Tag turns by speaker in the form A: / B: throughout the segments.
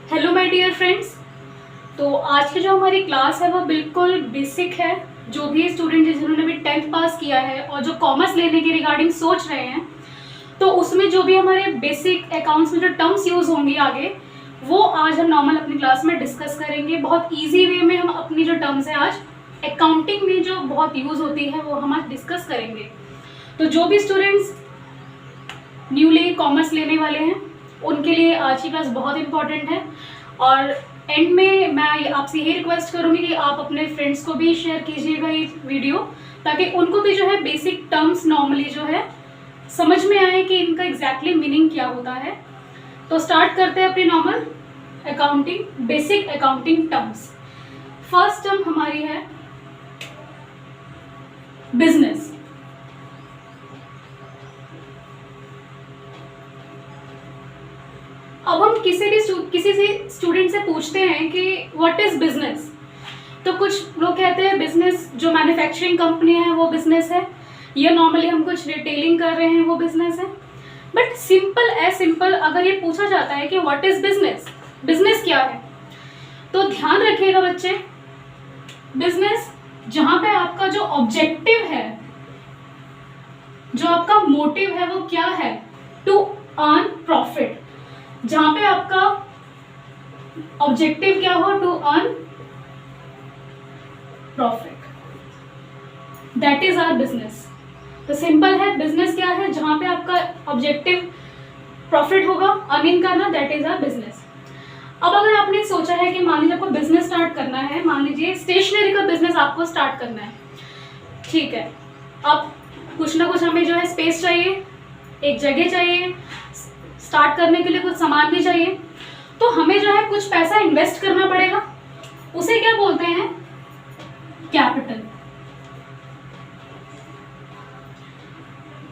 A: Hello my dear friends. तो आज की जो हमारी क्लास है वो बिल्कुल बेसिक है। जो भी स्टूडेंट जिन्होंने भी 10th पास किया है और जो कॉमर्स लेने के रिगार्डिंग सोच रहे हैं, तो उसमें जो भी हमारे बेसिक अकाउंट्स में जो टर्म्स यूज़ होंगी आगे, वो आज हम नॉर्मल अपनी क्लास में डिस्कस करेंगे। बहुत ईजी वे में हम अपनी जो टर्म्स है आज अकाउंटिंग में जो बहुत यूज़ होती है वो हम आज डिस्कस करेंगे। तो जो भी स्टूडेंट्स न्यूली कॉमर्स लेने वाले हैं उनके लिए आज की क्लास बहुत इंपॉर्टेंट है। और एंड में मैं आपसे यही रिक्वेस्ट करूँगी कि आप अपने फ्रेंड्स को भी शेयर कीजिएगा ये वीडियो, ताकि उनको भी जो है बेसिक टर्म्स नॉर्मली जो है समझ में आए कि इनका एग्जैक्टली मीनिंग क्या होता है। तो स्टार्ट करते हैं अपनी normal accounting, basic accounting terms. First term हमारी है बिजनेस। अब हम किसी से स्टूडेंट से पूछते हैं कि व्हाट इज बिजनेस, तो कुछ लोग कहते हैं बिजनेस जो मैन्युफैक्चरिंग कंपनी है वो बिजनेस है, या नॉर्मली हम कुछ रिटेलिंग कर रहे हैं वो बिजनेस है। बट सिंपल अगर ये पूछा जाता है कि व्हाट इज बिजनेस, बिजनेस क्या है, तो ध्यान रखिएगा बच्चे, बिजनेस जहां पे आपका जो ऑब्जेक्टिव है, जो आपका मोटिव है वो क्या है, टू अर्न प्रॉफिट। जहां पे आपका ऑब्जेक्टिव क्या हो, to earn profit, that is our business. तो सिंपल है, बिजनेस क्या है, जहां पे आपका ऑब्जेक्टिव प्रॉफिट होगा, अर्निंग करना, दैट इज आवर बिजनेस। अब अगर आपने सोचा है कि मान लीजिए आपको बिजनेस स्टार्ट करना है, मान लीजिए स्टेशनरी का बिजनेस आपको स्टार्ट करना है, ठीक है। अब कुछ ना कुछ हमें जो है स्पेस चाहिए, एक जगह चाहिए, स्टार्ट करने के लिए कुछ सामान भी चाहिए, तो हमें जो है कुछ पैसा इन्वेस्ट करना पड़ेगा। उसे क्या बोलते हैं, कैपिटल।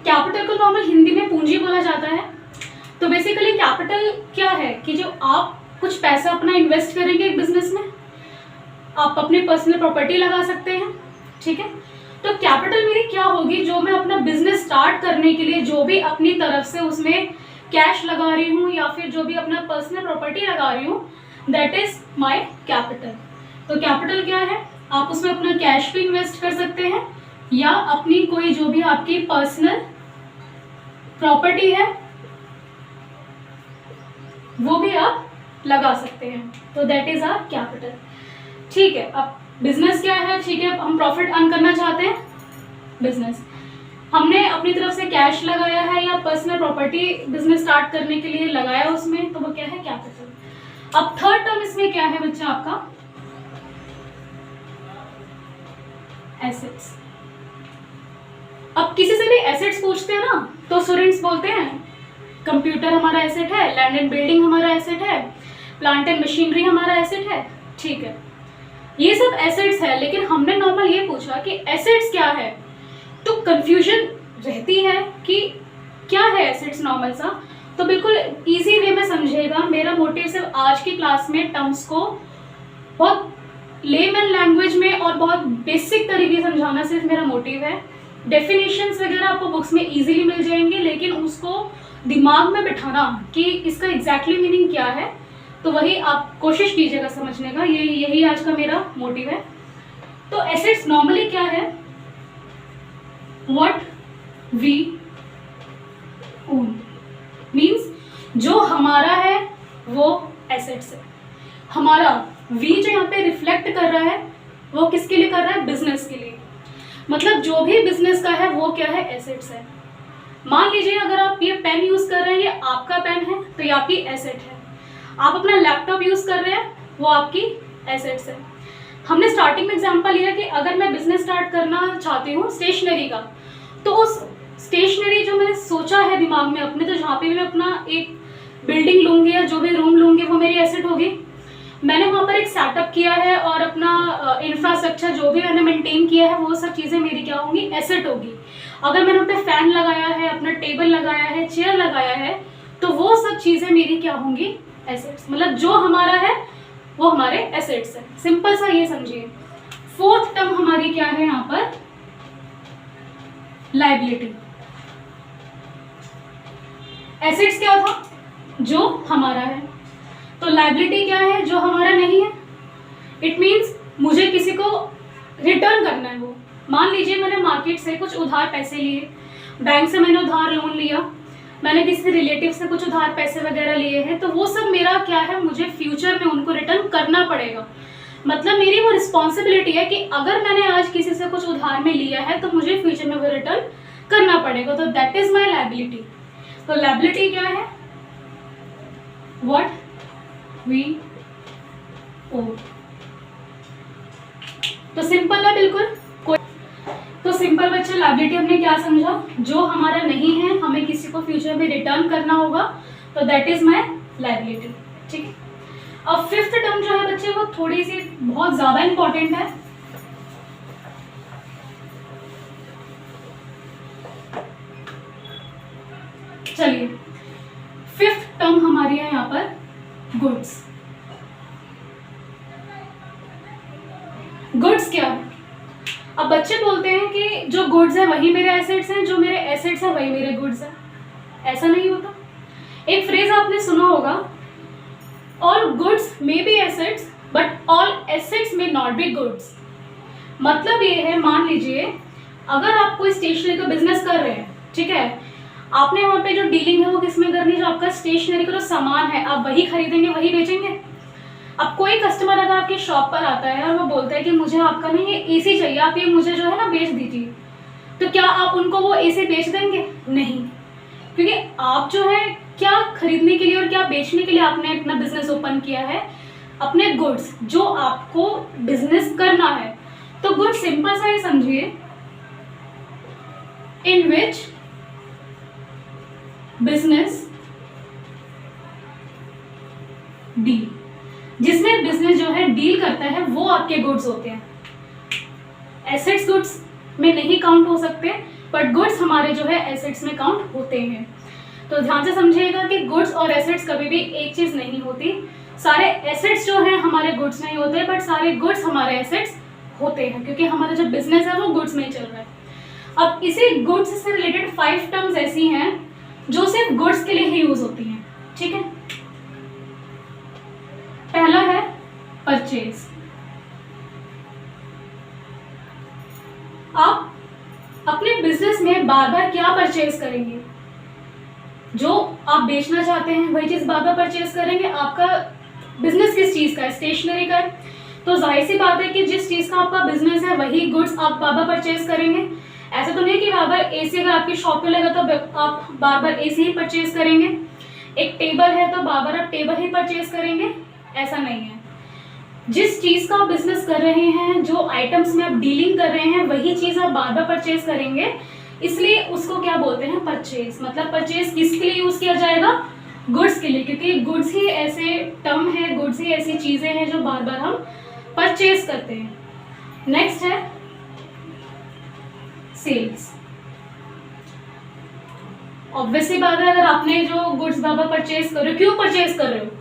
A: कैपिटल को नॉर्मल हिंदी में पूंजी बोला जाता है। तो बेसिकली कैपिटल क्या है कि जो आप कुछ पैसा अपना इन्वेस्ट करेंगे एक बिजनेस में, आप अपनी पर्सनल प्रॉपर्टी लगा सकते हैं, ठीक है। तो कैपिटल मेरी क्या होगी, जो मैं अपना बिजनेस स्टार्ट करने के लिए जो भी अपनी तरफ से उसमें कैश लगा रही हूँ या फिर जो भी अपना पर्सनल प्रॉपर्टी लगा रही हूँ, दैट इज माय कैपिटल। तो कैपिटल क्या है, आप उसमें अपना कैश भी इन्वेस्ट कर सकते हैं या अपनी कोई जो भी आपकी पर्सनल प्रॉपर्टी है वो भी आप लगा सकते हैं। तो दैट इज आवर कैपिटल, ठीक है। अब बिजनेस क्या है, ठीक है, हम प्रॉफिट अर्न करना चाहते हैं, बिजनेस हमने अपनी तरफ से कैश लगाया है या पर्सनल प्रॉपर्टी बिजनेस स्टार्ट करने के लिए लगाया उसमें, तो वो क्या है, कैपिटल। अब थर्ड टर्म इसमें क्या है बच्चा आपका, एसेट्स। अब किसी से भी एसेट्स पूछते हैं ना, तो स्टूडेंट्स बोलते हैं कंप्यूटर हमारा एसेट है, लैंड एंड बिल्डिंग हमारा एसेट है, प्लांट एंड मशीनरी हमारा एसेट है, ठीक है, ये सब एसेट्स है। लेकिन हमने नॉर्मल ये पूछा कि एसेट्स क्या है, तो कंफ्यूजन रहती है कि क्या है एसेट्स नॉर्मल सा। तो बिल्कुल इजी वे में समझिएगा, मेरा मोटिव सिर्फ आज की क्लास में टर्म्स को बहुत लेमन लैंग्वेज में और बहुत बेसिक तरीके से समझाना सिर्फ मेरा मोटिव है। डेफिनेशंस वगैरह आपको बुक्स में इजीली मिल जाएंगे, लेकिन उसको दिमाग में बिठाना कि इसका एग्जैक्टली मीनिंग क्या है, तो वही आप कोशिश कीजिएगा समझने का, यही आज का मेरा मोटिव है। तो एसेट्स नॉर्मली क्या है, what we own, means जो हमारा है वो एसेट्स है। हमारा we जो यहाँ पे रिफ्लेक्ट कर रहा है वो किसके लिए कर रहा है, बिजनेस के लिए। मतलब जो भी बिजनेस का है वो क्या है, एसेट्स है। मान लीजिए अगर आप ये पेन यूज कर रहे हैं, ये आपका पेन है, तो ये आपकी एसेट है। आप अपना लैपटॉप यूज कर रहे हैं, वो आपकी एसेट्स है। हमने स्टार्टिंग में एग्जांपल लिया कि अगर मैं बिजनेस स्टार्ट करना चाहती हूँ स्टेशनरी का, तो उस स्टेशनरी जो मैंने सोचा है दिमाग में अपने, तो जहाँ पे भी मैं अपना एक बिल्डिंग लूँगी या जो भी रूम लूँगी वो मेरी एसेट होगी। मैंने वहाँ पर एक सेटअप किया है और अपना इंफ्रास्ट्रक्चर जो भी मैंने मेंटेन किया है वो सब चीज़ें मेरी क्या होंगी, एसेट होगी। अगर मैंने उन पर फैन लगाया है, अपना टेबल लगाया है, चेयर लगाया है, तो वो सब चीज़ें मेरी क्या होंगी, एसेट्स। मतलब जो हमारा है वो हमारे एसेट्स है। सिंपल सा ये समझिए। फोर्थ टर्म हमारी क्या है यहाँ पर, लायबिलिटी। एसेट्स क्या था, जो हमारा है, तो लायबिलिटी क्या है? जो हमारा नहीं है। इट मीन्स मुझे किसी को रिटर्न करना है वो। मान लीजिए मैंने मार्केट से कुछ उधार पैसे लिए, बैंक से मैंने उधार लोन लिया, मैंने किसी रिलेटिव से कुछ उधार पैसे वगैरह लिए हैं, तो वो सब मेरा क्या है, मुझे फ्यूचर में उनको रिटर्न करना पड़ेगा। मतलब मेरी वो रिस्पॉन्सिबिलिटी है कि अगर मैंने आज किसी से कुछ उधार में लिया है तो मुझे फ्यूचर में वो रिटर्न करना पड़ेगा। तो दैट इज माई लायबिलिटी। तो लायबिलिटी क्या है? What we owe. तो सिंपल है बिल्कुल। तो सिंपल बच्चे, लायबिलिटी हमने क्या समझा? जो हमारा नहीं है, हमें किसी को फ्यूचर में रिटर्न करना होगा, तो दैट इज माई लायबिलिटी। ठीक है। अब फिफ्थ टर्म जो है बच्चे वो थोड़ी सी बहुत ज्यादा इंपॉर्टेंट है। चलिए, फिफ्थ टर्म हमारी है यहाँ पर गुड्स। गुड्स क्या है? अब बच्चे बोलते हैं कि जो गुड्स है वही मेरे एसेट्स हैं, जो मेरे एसेट्स है वही मेरे गुड्स है। ऐसा नहीं होता। एक फ्रेज आपने सुना होगा, all goods may be assets but all assets may not be goods. मतलब ये है, मान लीजिए अगर आप कोई स्टेशनरी का बिजनेस कर रहे हैं, ठीक है, आपने वहाँ पे जो डीलिंग है वो किस में करनी है? जो आपका स्टेशनरी का जो सामान है आप वही खरीदेंगे, वही बेचेंगे। अब कोई कस्टमर अगर आपकी शॉप पर आता है और वो बोलता है कि मुझे आपका नहीं ये एसी चाहिए, आप ये मुझे जो है ना बेच दीजिए, तो क्या आप उनको वो एसी बेच देंगे? नहीं, क्योंकि आप जो है क्या खरीदने के लिए और क्या बेचने के लिए आपने अपना बिजनेस ओपन किया है? अपने गुड्स, जो आपको बिजनेस करना है। तो गुड सिंपल सा ही समझिए, इन विच बिजनेस डील, जिसमें बिजनेस जो है डील करता है वो आपके गुड्स होते हैं। एसेट्स गुड्स में नहीं काउंट हो सकते, बट गुड्स हमारे जो है एसेट्स में काउंट होते हैं। तो ध्यान से समझिएगा कि गुड्स और एसेट्स कभी भी एक चीज नहीं होती। सारे एसेट्स जो हैं हमारे गुड्स नहीं होते, बट सारे गुड्स हमारे एसेट्स होते हैं, क्योंकि हमारा जो बिजनेस है वो गुड्स में ही चल रहा है। अब इसी गुड्स से रिलेटेड 5 टर्म्स ऐसी हैं जो सिर्फ गुड्स के लिए ही यूज होती हैं। ठीक है। पहला है परचेज। आप अपने बिजनेस में बार बार क्या परचेज करेंगे? जो आप बेचना चाहते हैं वही चीज बार बार परचेज करेंगे। आपका बिजनेस किस चीज का है? स्टेशनरी का है, तो जाहिर सी बात है कि जिस चीज का आपका बिजनेस है वही गुड्स आप बार बार परचेज करेंगे। ऐसा तो नहीं कि बार बार एसी अगर आपकी शॉप पे लगा तो आप बार बार एसी ही परचेज करेंगे। एक टेबल है तो बार बार आप टेबल ही परचेज करेंगे, ऐसा नहीं है। जिस चीज का आप बिजनेस कर रहे हैं, जो आइटम्स में आप डीलिंग कर रहे हैं, वही चीज आप बार बार परचेज करेंगे, इसलिए उसको क्या बोलते हैं? परचेज। मतलब परचेज किसके लिए यूज किया जाएगा? गुड्स के लिए, क्योंकि गुड्स ही ऐसे टर्म है, गुड्स ही ऐसी चीजें हैं जो बार बार हम परचेज करते हैं। नेक्स्ट है सेल्स। ऑब्वियसली बात है, अगर आपने जो गुड्स बार बार परचेज कर रहे हो, क्यों परचेज कर रहे हो?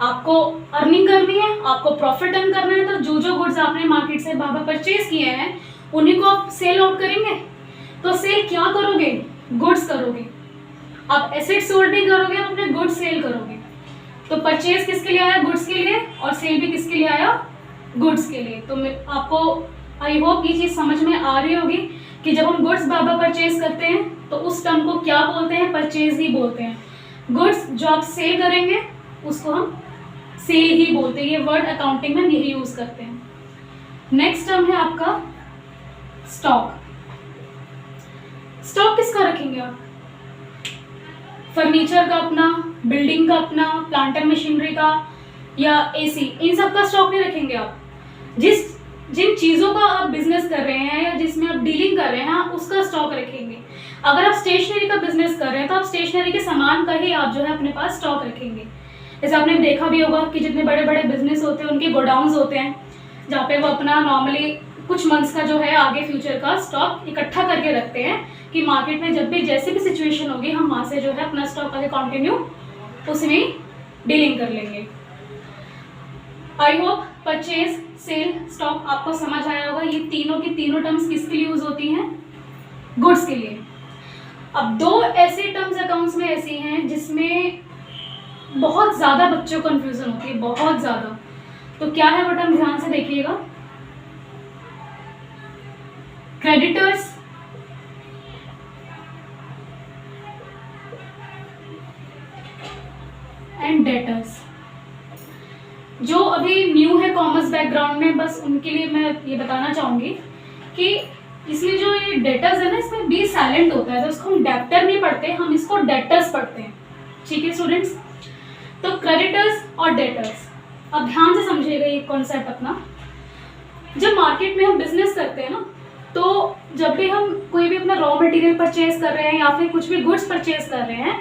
A: आपको अर्निंग करनी है, आपको प्रॉफिट अर्न करना है, तो जो जो गुड्स आपने मार्केट से बार बार परचेज किए हैं उन्हीं को आप सेल आउट करेंगे। तो सेल क्या करोगे? गुड्स करोगे। आप एसेट सोल्ड नहीं करोगे, आप अपने गुड्स सेल करोगे। तो परचेज किसके लिए आया? गुड्स के लिए। और सेल भी किसके लिए आया? गुड्स के लिए। तो आपको आई होप ये चीज समझ में आ रही होगी कि जब हम गुड्स बार बार परचेज करते हैं तो उस टर्म को क्या बोलते हैं? परचेज ही बोलते हैं। गुड्स जो आप सेल करेंगे उसको हम सेल ही बोलते हैं। ये वर्ड अकाउंटिंग में यही यूज करते हैं। नेक्स्ट टर्म है आपका स्टॉक। स्टॉक किसका रखेंगे आप? फर्नीचर का अपना, बिल्डिंग का अपना, प्लांट एंड मशीनरी का, या एसी, इन सब का स्टॉक नहीं रखेंगे आप। जिन चीजों का आप बिजनेस कर रहे हैं या जिसमें आप डीलिंग कर रहे हैं आप उसका स्टॉक रखेंगे। अगर आप स्टेशनरी का बिजनेस कर रहे हैं तो आप स्टेशनरी के सामान का ही आप जो है अपने पास स्टॉक रखेंगे। जैसे आपने देखा भी होगा कि जितने बड़े बड़े बिजनेस होते हैं उनके गोडाउन्स होते हैं, जहाँ पे वो अपना नॉर्मली कुछ मंथ्स का जो है आगे फ्यूचर का स्टॉक इकट्ठा करके रखते हैं कि मार्केट में जब भी जैसे भी सिचुएशन होगी हम वहाँ से जो है अपना स्टॉक आगे कंटिन्यू उसमें डीलिंग कर लेंगे। I hope purchase, sale, stock आपको समझ आया होगा। ये तीनों की तीनों टर्म्स किसके लिए यूज होती हैं? गुड्स के लिए। अब दो ऐसे टर्म्स अकाउंट्स में ऐसी हैं जिसमें बहुत ज़्यादा बच्चों को कन्फ्यूज़न होती है, बहुत ज़्यादा। तो क्या है बटन, ध्यान से देखिएगा। Creditors, and debtors. जो अभी न्यू है कॉमर्स बैकग्राउंड में, बस उनके लिए मैं ये बताना चाहूँगी कि इसमें जो ये डेटर्स है ना, इसमें बी साइलेंट होता है, तो इसको हम डेप्टर नहीं पढ़ते, हम इसको डेटर्स पढ़ते हैं। ठीक है स्टूडेंट्स, तो क्रेडिटर्स और डेटर्स। अब ध्यान से समझिएगा ये कॉन्सेप्ट अपना। जब मार्केट में हम बिजनेस करते हैं ना, तो जब भी हम कोई भी अपना रॉ मटेरियल परचेज कर रहे हैं या फिर कुछ भी गुड्स परचेज कर रहे हैं,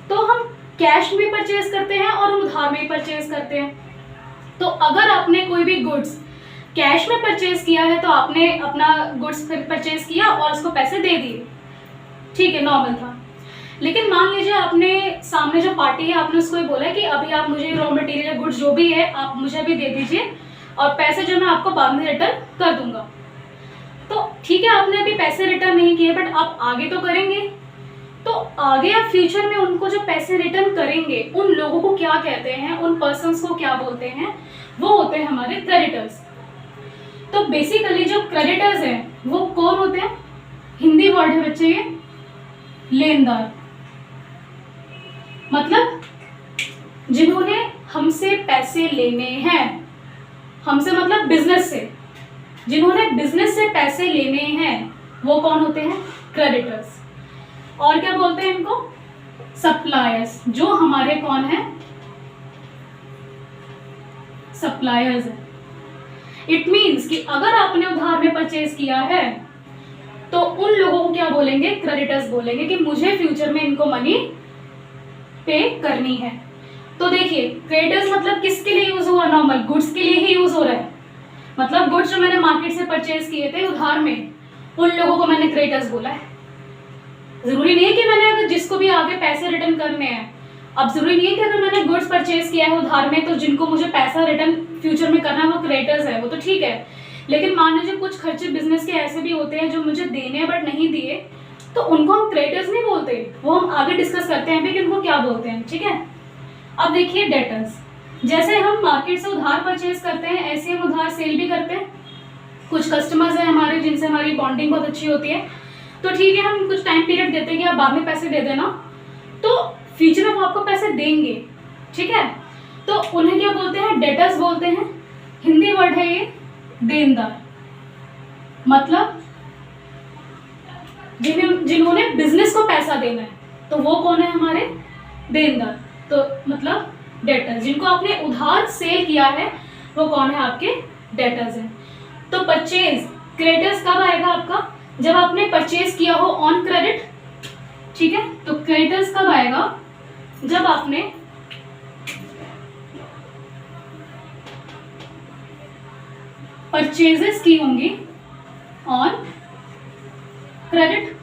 A: तो हम कैश में परचेज करते हैं और उधार में परचेज करते हैं। तो अगर आपने कोई भी गुड्स कैश में परचेज किया है तो आपने अपना गुड्स परचेज किया और उसको पैसे दे दिए, ठीक है, नॉर्मल था। लेकिन मान लीजिए आपने सामने जो पार्टी है, आपने उसको ये बोला कि अभी आप मुझे रॉ मटेरियल गुड्स जो भी है आप मुझे अभी दे दीजिए और पैसे जो मैं आपको बाद में रिटर्न कर दूंगा। तो ठीक है, आपने अभी पैसे रिटर्न नहीं किए, बट आप आगे तो करेंगे। तो आगे आप फ्यूचर में उनको जो पैसे रिटर्न करेंगे, उन लोगों को क्या कहते हैं, उन पर्सन्स को क्या बोलते हैं, वो होते हैं हमारे क्रेडिटर्स। तो बेसिकली जो क्रेडिटर्स हैं वो कौन होते हैं, हिंदी वर्ड है बच्चे ये, लेनदार। मतलब जिन्होंने हमसे पैसे लेने हैं, हमसे मतलब बिजनेस से, जिन्होंने बिजनेस से पैसे लेने हैं वो कौन होते हैं, क्रेडिटर्स। और क्या बोलते हैं इनको, सप्लायर्स। जो हमारे कौन है, सप्लायर्स है। इट मीन्स कि अगर आपने उधार में परचेज किया है तो उन लोगों को क्या बोलेंगे, क्रेडिटर्स बोलेंगे कि मुझे फ्यूचर में इनको मनी पे करनी है। तो देखिए क्रेडिटर्स मतलब किसके लिए यूज हुआ, नॉर्मल गुड्स के लिए ही यूज हो रहा है। मतलब गुड्स जो मैंने मार्केट से परचेज किए थे उधार में, उन लोगों को मैंने क्रेडिटर्स बोला है। जरूरी नहीं है कि मैंने अगर जिसको भी आगे पैसे रिटर्न करने हैं, अब जरूरी नहीं है कि अगर मैंने गुड्स परचेज किया है उधार में तो जिनको मुझे पैसा रिटर्न फ्यूचर में करना है वो क्रेडिटर्स है, वो तो ठीक है। लेकिन मान लीजिए कुछ खर्चे बिजनेस के ऐसे भी होते हैं जो मुझे देने हैं बट नहीं दिए, तो उनको हम क्रेडिटर्स नहीं बोलते, वो हम आगे डिस्कस करते हैं कि उनको क्या बोलते हैं। ठीक है, अब देखिए डेटर्स। जैसे हम मार्केट से उधार परचेज करते हैं, ऐसे हम उधार सेल भी करते हैं। कुछ कस्टमर्स हैं हमारे जिनसे हमारी बॉन्डिंग बहुत अच्छी होती है, तो ठीक है हम कुछ टाइम पीरियड देते हैं कि आप बाद में पैसे दे देना, तो फ्यूचर में वो आपको पैसे देंगे। ठीक है, तो उन्हें क्या बोलते हैं, डेटर्स बोलते हैं। हिंदी वर्ड है ये, देनदार। मतलब जिन्होंने बिजनेस को पैसा देना है तो वो कौन है, हमारे देनदार। तो मतलब डेटर्स, जिनको आपने उधार सेल किया है वो कौन है, आपके डेटर्स हैं। तो परचेज, क्रेडिटर्स कब आएगा आपका, जब आपने परचेज किया हो ऑन क्रेडिट। ठीक है, तो क्रेडिटर्स कब आएगा, जब आपने परचेजेस की होंगी ऑन क्रेडिट।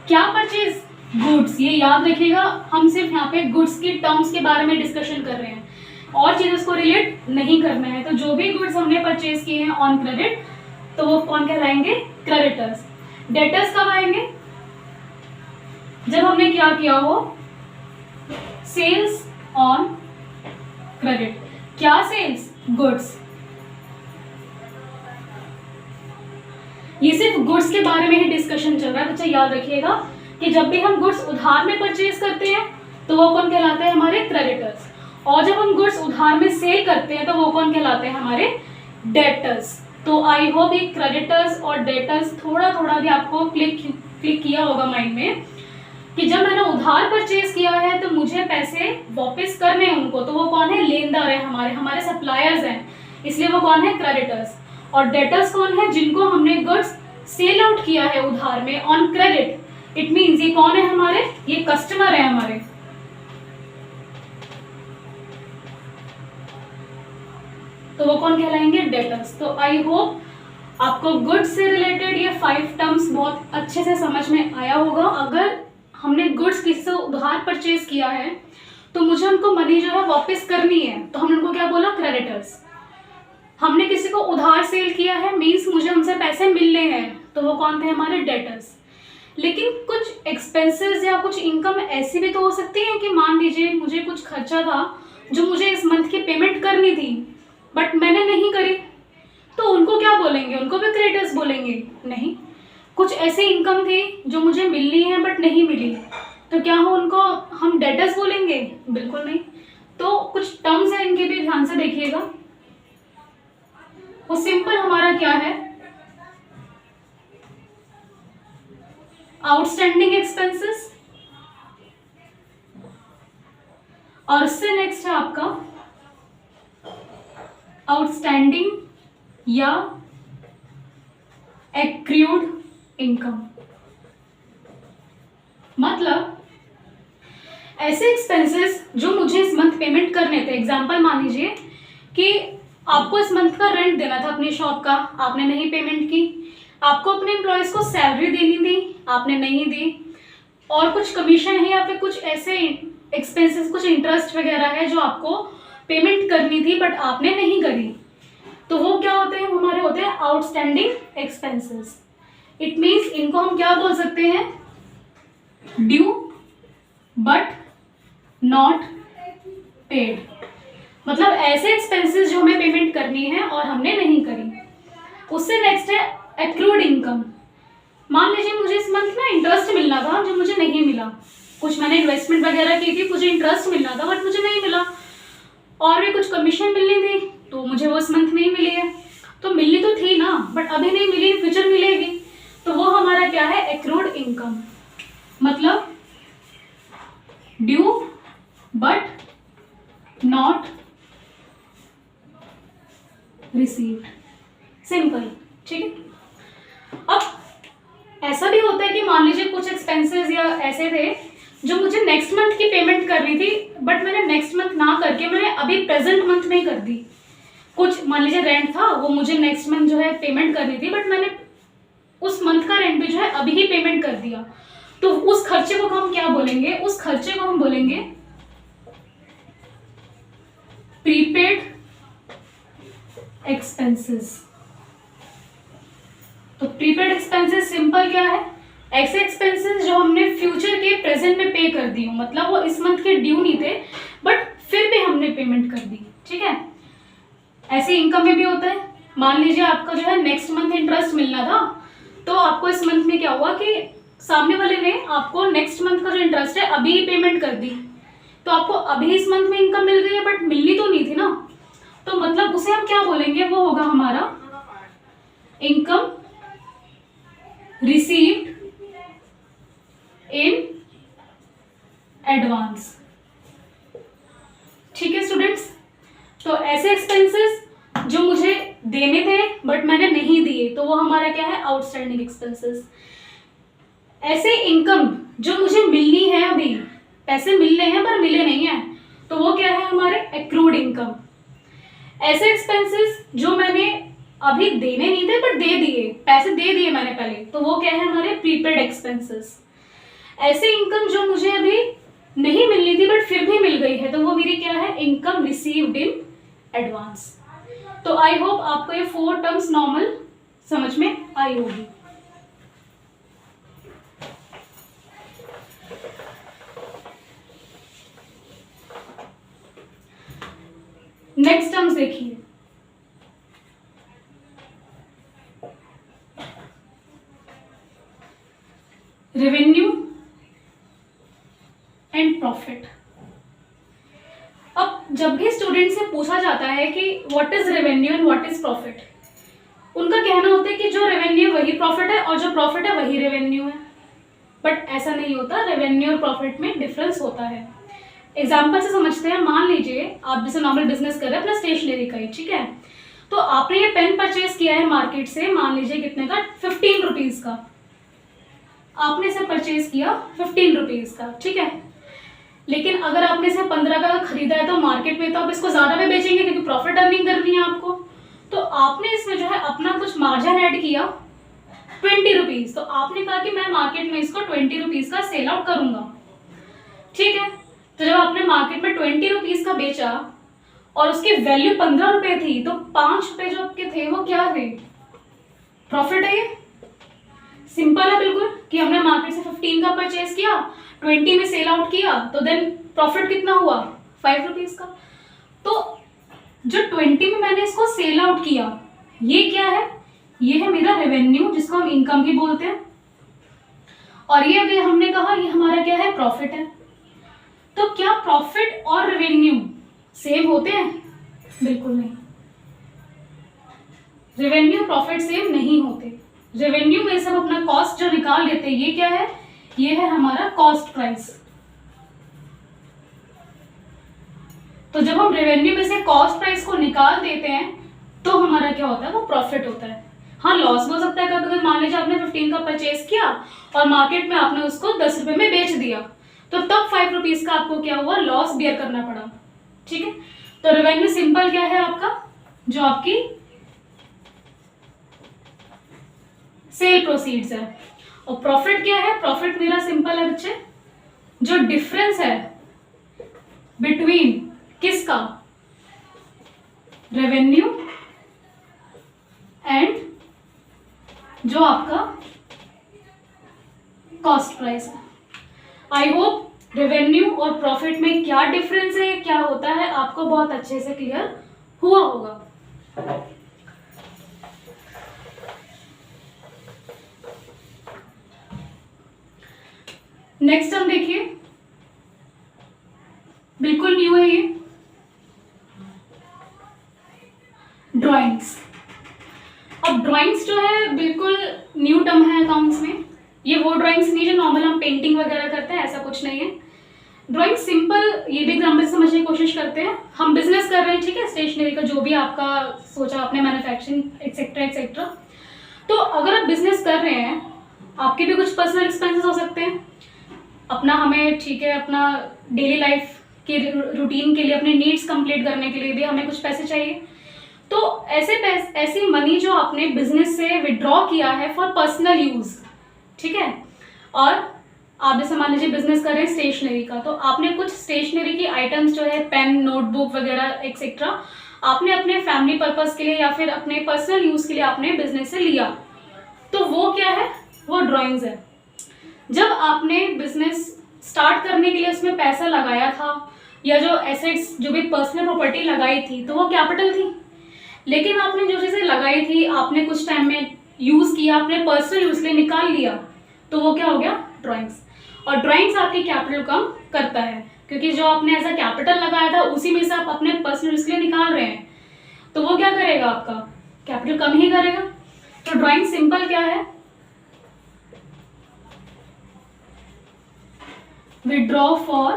A: क्या परचेज, गुड्स। ये याद रखिएगा, हम सिर्फ यहाँ पे गुड्स की टर्म्स के बारे में डिस्कशन कर रहे हैं, और चीज़ों को रिलेट नहीं करना है। तो जो भी गुड्स हमने परचेज किए हैं ऑन क्रेडिट तो वो कौन कहलाएंगे, क्रेडिटर्स। डेटर्स कब आएंगे, जब हमने क्या किया हो, सेल्स ऑन क्रेडिट। क्या सेल्स, गुड्स। ये सिर्फ गुड्स के बारे में ही डिस्कशन चल रहा है बच्चा, याद रखिएगा कि जब भी हम गुड्स उधार में परचेज करते हैं तो वो कौन कहलाते हैं, हमारे क्रेडिटर्स। और जब हम गुड्स उधार में सेल करते हैं तो वो कौन कहलाते हैं, हमारे डेटर्स। तो आई होप ये क्रेडिटर्स और डेटर्स थोड़ा थोड़ा भी आपको क्लिक किया होगा माइंड में कि जब मैंने उधार परचेज किया है तो मुझे पैसे वापस करने हैं उनको, तो वो कौन है, लेनदार है, हमारे सप्लायर्स हैं, इसलिए वो कौन है, क्रेडिटर्स। और डेटर्स कौन है, जिनको हमने गुड्स सेल आउट किया है उधार में ऑन क्रेडिट। इट मीन्स ये कौन है, हमारे ये कस्टमर है हमारे। तो वो कौन कहलाएंगे, डेटर्स। तो आई होप आपको गुड्स से रिलेटेड ये 5 टर्म्स बहुत अच्छे से समझ में आया होगा। अगर हमने गुड्स किसी से उधार परचेज किया है तो मुझे उनको मनी जो है वापस करनी है, तो हमने उनको क्या बोला, क्रेडिटर्स। हमने किसी को उधार सेल किया है मीन्स मुझे उनसे पैसे मिलने हैं, तो वो कौन थे, हमारे डेटर्स। लेकिन कुछ एक्सपेंसेस या कुछ इनकम ऐसी भी तो हो सकती है कि मान लीजिए मुझे कुछ खर्चा था जो मुझे इस मंथ की पेमेंट करनी थी बट मैंने नहीं करी, तो उनको क्या बोलेंगे? उनको भी क्रेडिटर्स बोलेंगे? नहीं। कुछ ऐसी इनकम थी जो मुझे मिलनी है बट नहीं मिली, तो क्या हो उनको हम डेटर्स बोलेंगे? बिल्कुल नहीं। तो कुछ टर्म्स हैं, इनके भी ध्यान से देखिएगा। वो सिंपल हमारा क्या है? आउटस्टैंडिंग एक्सपेंसेस, और उससे नेक्स्ट है आपका आउटस्टैंडिंग या एक्रूड इनकम। मतलब ऐसे एक्सपेंसेस जो मुझे इस मंथ पेमेंट करने थे। एग्जांपल मान लीजिए कि आपको इस मंथ का रेंट देना था अपनी शॉप का, आपने नहीं पेमेंट की। आपको अपने एम्प्लॉयज को सैलरी देनी थी, आपने नहीं दी। और कुछ कमीशन है या फिर कुछ ऐसे एक्सपेंसेस, कुछ इंटरेस्ट वगैरह है जो आपको पेमेंट करनी थी बट आपने नहीं करी, तो वो क्या होते हैं? हमारे होते हैं आउटस्टैंडिंग एक्सपेंसेस। इट मीन्स इनको हम क्या बोल सकते हैं? Due but not paid. मतलब ऐसे एक्सपेंसेस जो हमें पेमेंट करनी है और हमने नहीं करी। उससे नेक्स्ट है एक्रूड इनकम। मान लीजिए मुझे इस मंथ में इंटरेस्ट मिलना था जो मुझे नहीं मिला। कुछ मैंने इन्वेस्टमेंट वगैरह की थी, मुझे इंटरेस्ट मिलना था बट मुझे नहीं मिला। और भी कुछ कमीशन मिलनी थी तो मुझे वो इस मंथ नहीं मिली है। तो मिलनी तो थी ना, बट अभी नहीं मिली, फ्यूचर मिलेगी। तो वो हमारा क्या है? Accrued income. मतलब due but not received. Simple, ठीक है। अब ऐसा भी होता है कि मान लीजिए कुछ एक्सपेंसेस या ऐसे थे जो मुझे नेक्स्ट मंथ की पेमेंट करनी थी बट मैंने नेक्स्ट मंथ ना करके मैंने अभी प्रेजेंट मंथ में ही कर दी। कुछ मान लीजिए रेंट था, वो मुझे नेक्स्ट मंथ जो है पेमेंट करनी थी बट मैंने उस मंथ का रेंट भी जो है अभी ही पेमेंट कर दिया। तो उस खर्चे को हम क्या बोलेंगे? उस खर्चे को हम बोलेंगे प्रीपेड एक्सपेंसेस। तो प्रीपेड एक्सपेंसेस सिंपल क्या है? ऐसे एक्सपेंसेस जो हमने फ्यूचर के प्रेजेंट में पे कर दी हो, मतलब वो इस मंथ के ड्यू नहीं थे बट फिर भी हमने पेमेंट कर दी, ठीक है। ऐसे इनकम में भी होता है। मान लीजिए आपका जो है नेक्स्ट मंथ इंटरेस्ट मिलना था, तो आपको इस मंथ में क्या हुआ कि सामने वाले ने आपको नेक्स्ट मंथ का जो इंटरेस्ट है अभी ही पेमेंट कर दी, तो आपको अभी इस मंथ में इनकम मिल गई है बट मिलनी तो नहीं थी ना। तो मतलब उसे हम क्या बोलेंगे? वो होगा हमारा इनकम रिसीव्ड इन एडवांस। ठीक है स्टूडेंट्स, तो ऐसे एक्सपेंसेस जो मुझे देने थे बट मैंने नहीं दिए, तो वो हमारा क्या है? Outstanding expenses. ऐसे इनकम जो मुझे मिलनी है, अभी पैसे मिलने हैं पर मिले नहीं है, तो वो क्या है? हमारे एक्रूड इनकम। ऐसे एक्सपेंसेस जो मैंने अभी देने नहीं थे बट दे दिए, पैसे दे दिए मैंने पहले, तो वो क्या है? हमारे प्रीपेड एक्सपेंसेस। ऐसे इनकम जो मुझे अभी नहीं मिलनी थी बट फिर भी मिल गई है, तो वो मेरी क्या है? Income received in advance. तो आई होप आपको ये 4 टर्म्स नॉर्मल समझ में आई होगी। नेक्स्ट टर्म्स देखिए, रेवेन्यू एंड प्रॉफिट। अब जब भी स्टूडेंट से पूछा जाता है कि what is revenue and what is profit, उनका कहना होता है कि जो रेवेन्यू वही प्रॉफिट है और जो प्रॉफिट है वही रेवेन्यू है। बट ऐसा नहीं होता, रेवेन्यू और प्रॉफिट में डिफरेंस होता है। एग्जाम्पल से समझते हैं। मान लीजिए आप जैसे नॉर्मल बिजनेस कर रहे हैं अपना स्टेशनरी का ही, ठीक है। तो आपने ये पेन परचेज किया है मार्केट से, मान लीजिए कितने का? 15 रुपीज का। आपने इसे परचेज किया 15 रुपीज का, ठीक है। लेकिन अगर आपने इसे 15 का खरीदा है तो मार्केट में तो आप इसको ज्यादा में बेचेंगे क्योंकि प्रॉफिट अर्निंग करनी है आपको। तो आपने इसमें जो है अपना कुछ मार्जिन ऐड किया 20 रुपीज। तो आपने कहा कि मैं मार्केट में इसको 20 रुपीज का सेल आउट करूंगा, ठीक है। तो जब आपने मार्केट में 20 रुपीज का बेचा और उसकी वैल्यू 15 रुपए थी, तो 5 रुपए जो आपके थे वो क्या थे? प्रॉफिट है ये। सिंपल है बिल्कुल कि हमने मार्केट से 15 का परचेज किया, 20 में सेल आउट किया, तो देन प्रॉफिट कितना हुआ 5 रुपीज का। तो जो 20 में मैंने इसको सेल आउट किया, ये क्या है, ये है मेरा रेवेन्यू जिसको हम इनकम भी बोलते हैं, और ये अभी हमने कहा ये हमारा क्या है, प्रॉफिट है। तो क्या प्रॉफिट और रेवेन्यू सेम होते हैं? बिल्कुल नहीं, रेवेन्यू प्रॉफिट सेम नहीं होते। रेवेन्यू में से हम अपना कॉस्ट जो निकाल लेते हैं, ये क्या है, ये है हमारा कॉस्ट प्राइस। तो जब हम रेवेन्यू में से कॉस्ट प्राइस को निकाल देते हैं तो हमारा क्या होता है, वो प्रॉफिट होता है। हाँ, लॉस भी हो सकता है कभी, मान लीजिए आपने 15 का परचेज किया और मार्केट में आपने उसको 10 रुपए में बेच दिया, तो तब 5 रुपीज का आपको क्या हुआ, लॉस बियर करना पड़ा। ठीक है, तो रेवेन्यू सिंपल क्या है आपका, जो आपकी सेल प्रोसीड्स है, और प्रॉफिट क्या है, प्रॉफिट मेरा सिंपल है बच्चे, जो डिफरेंस है बिटवीन किसका, रेवेन्यू एंड जो आपका कॉस्ट प्राइस है। आई होप रेवेन्यू और प्रॉफिट में क्या डिफरेंस है, क्या होता है, आपको बहुत अच्छे से क्लियर हुआ होगा। नेक्स्ट हम देखिए, बिल्कुल न्यू है ये, ड्राइंग्स। अब ड्राइंग्स जो है बिल्कुल न्यू टर्म है अकाउंट्स में। ये वो ड्राइंग्स नहीं जो नॉर्मल हम पेंटिंग वगैरह करते हैं, ऐसा कुछ नहीं है। ड्राइंग सिंपल, ये भी एग्जाम्पल से समझने की कोशिश करते हैं। हम बिजनेस कर रहे हैं, ठीक है, स्टेशनरी का जो भी आपका सोचा आपने, मैन्युफैक्चरिंग एक्सेट्रा एक्सेट्रा। तो अगर आप बिजनेस कर रहे हैं, आपके भी कुछ पर्सनल एक्सपेंसेस हो सकते हैं, अपना हमें, ठीक है, अपना डेली लाइफ के रूटीन के लिए, अपनी नीड्स कंप्लीट करने के लिए भी हमें कुछ पैसे चाहिए। तो ऐसी मनी जो आपने बिजनेस से विड्रॉ किया है फॉर पर्सनल यूज, ठीक है, और आप जैसे मान लीजिए बिजनेस कर रहे हैं स्टेशनरी का, तो आपने कुछ स्टेशनरी की आइटम्स जो है, पेन, नोटबुक वगैरह एक्सेट्रा, आपने अपने फैमिली पर्पस के लिए या फिर अपने पर्सनल यूज के लिए आपने बिजनेस से लिया, तो वो क्या है, वो ड्राइंग्स है। जब आपने बिजनेस स्टार्ट करने के लिए उसमें पैसा लगाया था, या जो एसेट्स, जो भी पर्सनल प्रॉपर्टी लगाई थी, तो वो कैपिटल थी। लेकिन आपने जो चीज़ें लगाई थी, आपने कुछ टाइम में यूज़ किया, आपने पर्सनल यूज के लिए निकाल लिया, तो वो क्या हो गया, ड्राइंग्स। और ड्राइंग्स आपकी कैपिटल कम करता है, क्योंकि जो आपने एज अ कैपिटल लगाया था उसी में से आप अपने पर्सनल यूज के लिए निकाल रहे हैं, तो वो क्या करेगा, आपका कैपिटल कम ही करेगा। तो ड्राइंग सिंपल क्या है, विड्रॉ फॉर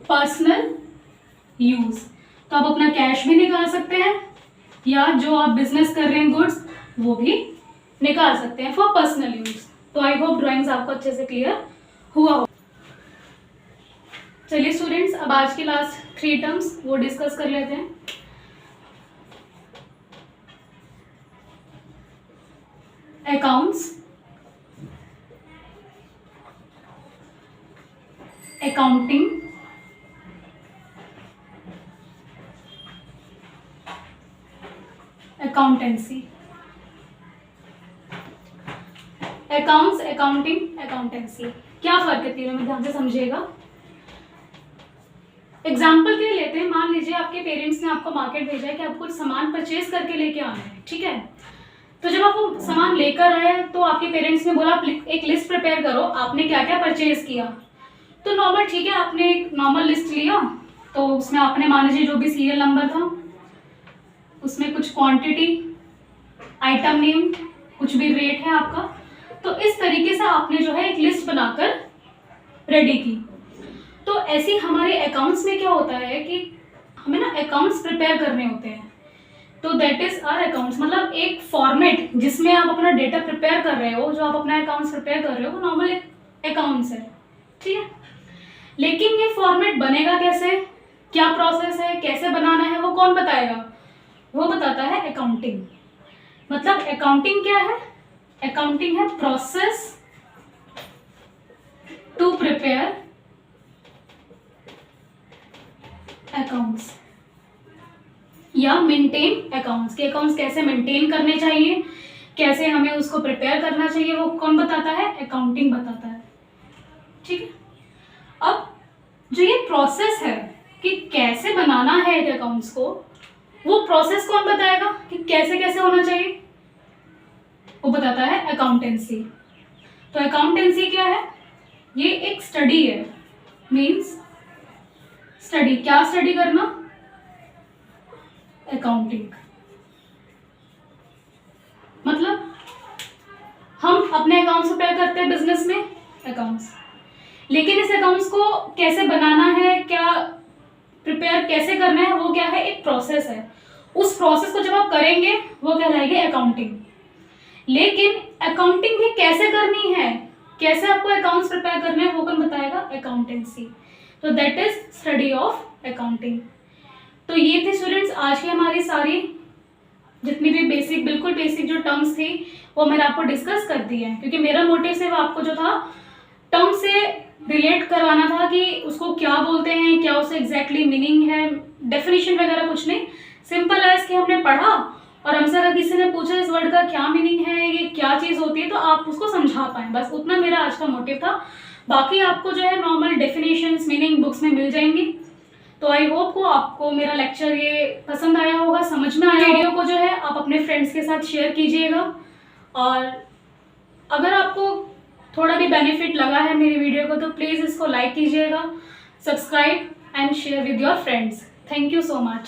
A: पर्सनल यूज। तो आप अपना कैश भी निकाल सकते हैं, या जो आप बिजनेस कर रहे हैं गुड्स, वो भी निकाल सकते हैं फॉर पर्सनल यूज। तो आई होप ड्राइंग्स आपको अच्छे से क्लियर हुआ हो। चलिए स्टूडेंट्स, अब आज की लास्ट 3 टर्म्स वो डिस्कस कर लेते हैं। Accounts, accounting, accountancy. Accounts, accounting, accountancy, क्या फर्क है तीनों में, ध्यान से समझिएगा। एग्जाम्पल के लिए लेते हैं, मान लीजिए आपके पेरेंट्स ने आपको मार्केट भेजा है कि आपको कुछ सामान परचेज करके लेके आना है, ठीक है। तो जब आप वो सामान लेकर आए, तो आपके पेरेंट्स ने बोला आप एक लिस्ट प्रिपेयर करो, आपने क्या क्या परचेज किया। तो नॉर्मल, ठीक है, आपने एक नॉर्मल लिस्ट लिया, तो उसमें आपने मान लीजिए जो भी सीरियल नंबर था, उसमें कुछ क्वांटिटी, आइटम नेम, कुछ भी रेट है आपका, तो इस तरीके से आपने जो है एक लिस्ट बनाकर रेडी की। तो ऐसे हमारे अकाउंट्स में क्या होता है कि हमें ना अकाउंट्स प्रिपेयर करने होते हैं, तो दैट इज आवर अकाउंट्स। मतलब एक फॉर्मेट जिसमें आप अपना डेटा प्रिपेयर कर रहे हो, जो आप अपना अकाउंट्स प्रिपेयर कर रहे हो, वो नॉर्मल अकाउंट्स है, ठीक है। लेकिन ये फॉर्मेट बनेगा कैसे, क्या प्रोसेस है, कैसे बनाना है, वो कौन बताएगा, वो बताता है अकाउंटिंग। मतलब अकाउंटिंग क्या है, अकाउंटिंग है प्रोसेस टू प्रिपेयर अकाउंट्स या मेंटेन अकाउंट्स। के अकाउंट्स कैसे मेंटेन करने चाहिए, कैसे हमें उसको प्रिपेयर करना चाहिए वो कौन बताता है? अकाउंटिंग बताता है। ठीक है, अब जो ये प्रोसेस है कि कैसे बनाना है एक अकाउंट्स को, वो प्रोसेस कौन बताएगा कि कैसे कैसे होना चाहिए? वो बताता है अकाउंटेंसी। तो अकाउंटेंसी क्या है? ये एक स्टडी है। मीन्स स्टडी, क्या स्टडी करना? अकाउंटिंग। मतलब हम अपने अकाउंट्स प्रिपेयर करते हैं बिजनेस में, अकाउंट्स, लेकिन इस अकाउंट्स को कैसे बनाना है, क्या प्रिपेयर कैसे करना है, वो क्या है? एक प्रोसेस है। उस प्रोसेस को जब आप करेंगे वो कहलाएगी अकाउंटिंग। लेकिन अकाउंटिंग भी कैसे करनी है, कैसे आपको अकाउंट्स प्रिपेयर करने हैं, वो कौन बताएगा? अकाउंटेंसी। तो that is study of accounting. तो ये थी स्टूडेंट्स आज की हमारी सारी जितनी भी बेसिक, बिल्कुल बेसिक जो टर्म्स थी वो मैंने आपको डिस्कस कर दी है, क्योंकि मेरा मोटिव सिर्फ आपको जो था टर्म से रिलेट करवाना था कि उसको क्या बोलते हैं, क्या उससे एग्जैक्टली मीनिंग है, डेफिनेशन वगैरह कुछ नहीं। सिंपल है कि हमने पढ़ा और हमसे अगर किसी ने पूछा इस वर्ड का क्या मीनिंग है, ये क्या चीज़ होती है, तो आप उसको समझा पाएँ, बस उतना मेरा आज का मोटिव था। बाकी आपको जो है नॉर्मल डेफिनेशंस, मीनिंग बुक्स में मिल जाएंगी। तो आई होप को आपको मेरा लेक्चर ये पसंद आया होगा, समझ में आया। वीडियो को जो है आप अपने फ्रेंड्स के साथ शेयर कीजिएगा, और अगर आपको थोड़ा भी बेनिफिट लगा है मेरी वीडियो को तो प्लीज़ इसको लाइक कीजिएगा, subscribe and share with your friends. Thank you so much.